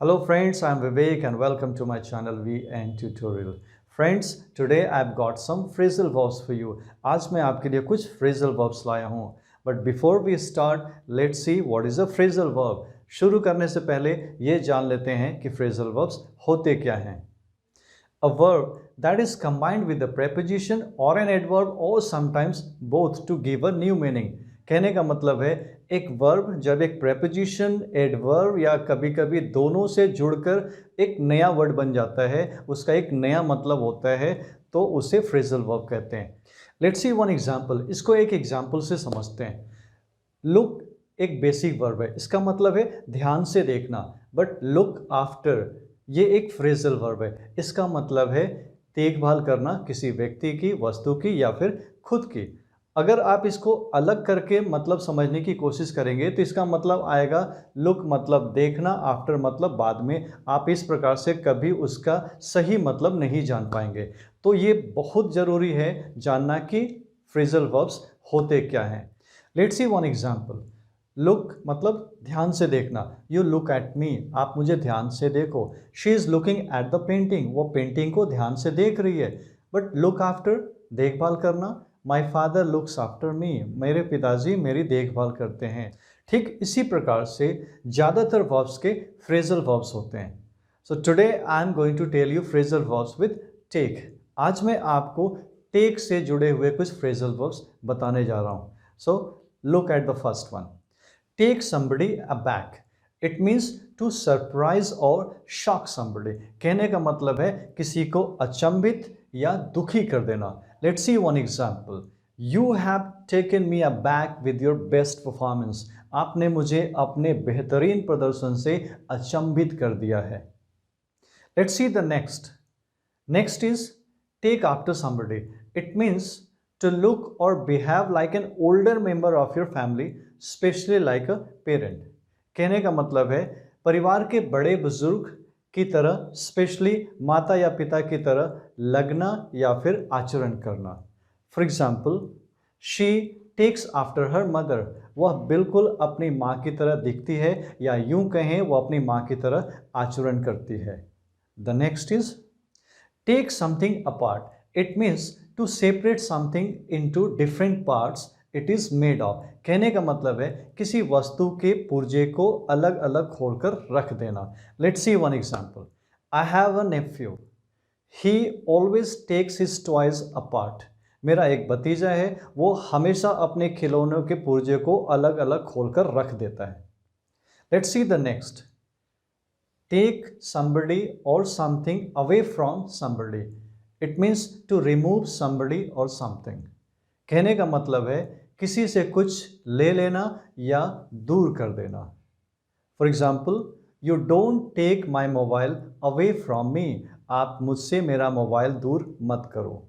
Hello friends, I am Vivek and welcome to my channel VN Tutorial. Friends, today I've got some phrasal verbs for you. आज मैं आपके लिए कुछ phrasal verbs लाया हूँ. But before we start, let's see what is a phrasal verb. शुरू करने से पहले ये जान लेते हैं कि phrasal verbs होते क्या हैं. A verb that is combined with a preposition or an adverb or sometimes both to give a new meaning. कहने का मतलब है एक वर्ब जब एक प्रेपोजिशन, एडवर्ब या कभी कभी दोनों से जुड़कर एक नया वर्ड बन जाता है, उसका एक नया मतलब होता है, तो उसे फ्रेजल वर्ब कहते हैं. Let's see one example. इसको एक एग्जांपल से समझते हैं. लुक एक बेसिक वर्ब है, इसका मतलब है ध्यान से देखना. बट लुक आफ्टर ये एक फ्रेजल वर्ब है, इसका मतलब है देखभाल करना किसी व्यक्ति की, वस्तु की या फिर खुद की. अगर आप इसको अलग करके मतलब समझने की कोशिश करेंगे तो इसका मतलब आएगा लुक मतलब देखना, आफ्टर मतलब बाद में. आप इस प्रकार से कभी उसका सही मतलब नहीं जान पाएंगे. तो ये बहुत ज़रूरी है जानना कि फ्रेजल वर्ब्स होते क्या हैं. Let's see one example. Look मतलब ध्यान से देखना. यू लुक एट मी, आप मुझे ध्यान से देखो. She is looking at the painting, वो पेंटिंग को ध्यान से देख रही है. बट लुक आफ्टर देखभाल करना. My father looks after me, मेरे पिताजी मेरी देखभाल करते हैं. ठीक इसी प्रकार से ज़्यादातर वर्ब्स के फ्रेजल वर्ब्स होते हैं. So today I am going to tell you phrasal verbs with take. आज मैं आपको टेक से जुड़े हुए कुछ फ्रेजल वर्ब्स बताने जा रहा हूँ. So look at the first one. Take somebody aback. It means to surprise or shock somebody. कहने का मतलब है किसी को अचंभित या दुखी कर देना. Let's see one example. You have taken me aback with your best performance. आपने मुझे अपने बेहतरीन प्रदर्शन से अचंभित कर दिया है. Let's see the next. Next is take after somebody. It means to look or behave like an older member of your family, especially like a parent. कहने का मतलब है परिवार के बड़े बुजुर्ग की तरह, स्पेशली माता या पिता की तरह लगना या फिर आचरण करना. For example, she takes after her mother. वह बिल्कुल अपनी माँ की तरह दिखती है, या यूं कहें वह अपनी माँ की तरह आचरण करती है. The next is take something apart. It means to separate something into different parts it is made of. कहने का मतलब है किसी वस्तु के पुर्जे को अलग अलग खोलकर रख देना. Let's see one example. I have a nephew. He always takes his toys apart. मेरा एक भतीजा है, वो हमेशा अपने खिलौनों के पुर्जे को अलग अलग खोलकर रख देता है. Let's see the next. Take somebody or something away from somebody. It means to remove somebody or something. कहने का मतलब है किसी से कुछ ले लेना या दूर कर देना. For example, you don't take my mobile away from me. आप मुझसे मेरा मोबाइल दूर मत करो.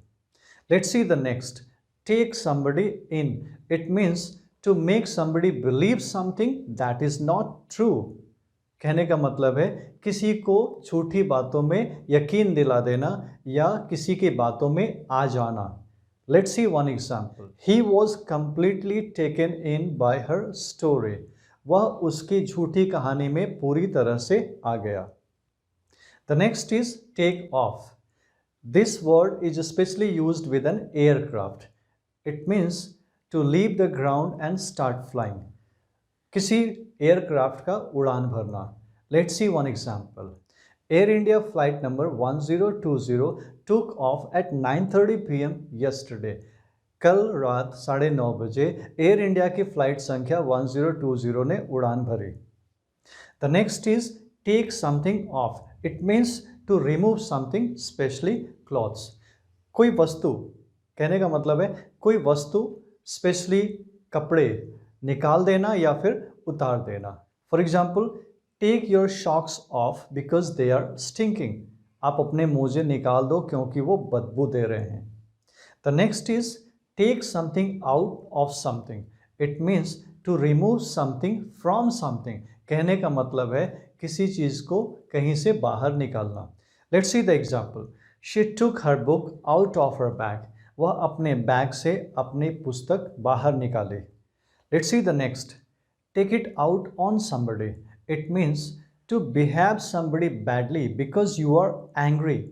Let's see the next. Take somebody in. It means to make somebody believe something that is not true. कहने का मतलब है किसी को झूठी बातों में यकीन दिला देना या किसी की बातों में आ जाना. Let's see one example. He was completely taken in by her story. वह उसकी झूठी कहानी में पूरी तरह से आ गया. The next is take off. This word is specially used with an aircraft. It means to leave the ground and start flying. किसी एयरक्राफ्ट का उड़ान भरना. Let's see one example. Air India flight number 1020 took off at 9:30 PM yesterday. कल रात 9:30 बजे air India की flight संख्या 1020 ने उड़ान भरी. The next is take something off. It means to remove something, specially clothes. कोई वस्तु, कहने का मतलब है कोई वस्तु, स्पेशली कपड़े निकाल देना या फिर उतार देना. For example, take your socks off because they are stinking. आप अपने मोजे निकाल दो क्योंकि वो बदबू दे रहे हैं. The next is take something out of something. It means to remove something from something. कहने का मतलब है किसी चीज़ को कहीं से बाहर निकालना. Let's see the example. She took her book out of her bag. वह अपने बैग से अपनी पुस्तक बाहर निकाले. Let's see the next. Take it out on somebody. It means to behave somebody badly because you are angry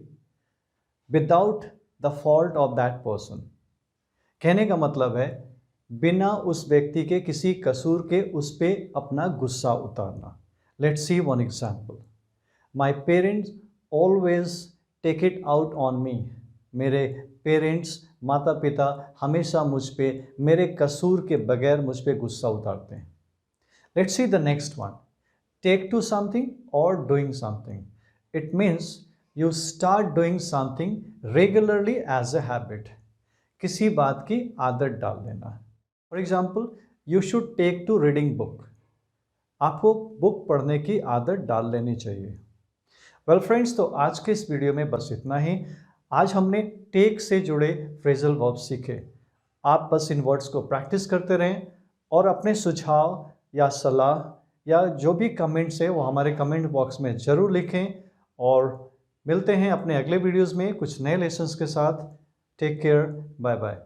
without the fault of that person. कहने का मतलब है बिना उस व्यक्ति के किसी कसूर के उस पे अपना गुस्सा उतारना. Let's see one example. My parents always take it out on me. मेरे पेरेंट्स माता पिता हमेशा मुझ पे मेरे कसूर के बगैर मुझ पे गुस्सा उतारते हैं. Let's see the next one. Take to something or doing something. It means you start doing something regularly as a habit. किसी बात की आदत डाल देना. For example, you should take to reading book. आपको बुक पढ़ने की आदत डाल लेनी चाहिए. वेल फ्रेंड्स, तो आज के इस वीडियो में बस इतना ही. आज हमने टेक से जुड़े फ्रेजल वर्ब्स सीखे. आप बस इन वर्ड्स को प्रैक्टिस करते रहें और अपने सुझाव या सलाह या जो भी कमेंट्स है वो हमारे कमेंट बॉक्स में ज़रूर लिखें. और मिलते हैं अपने अगले वीडियोज़ में कुछ नए लेसन्स के साथ. Take care, bye bye.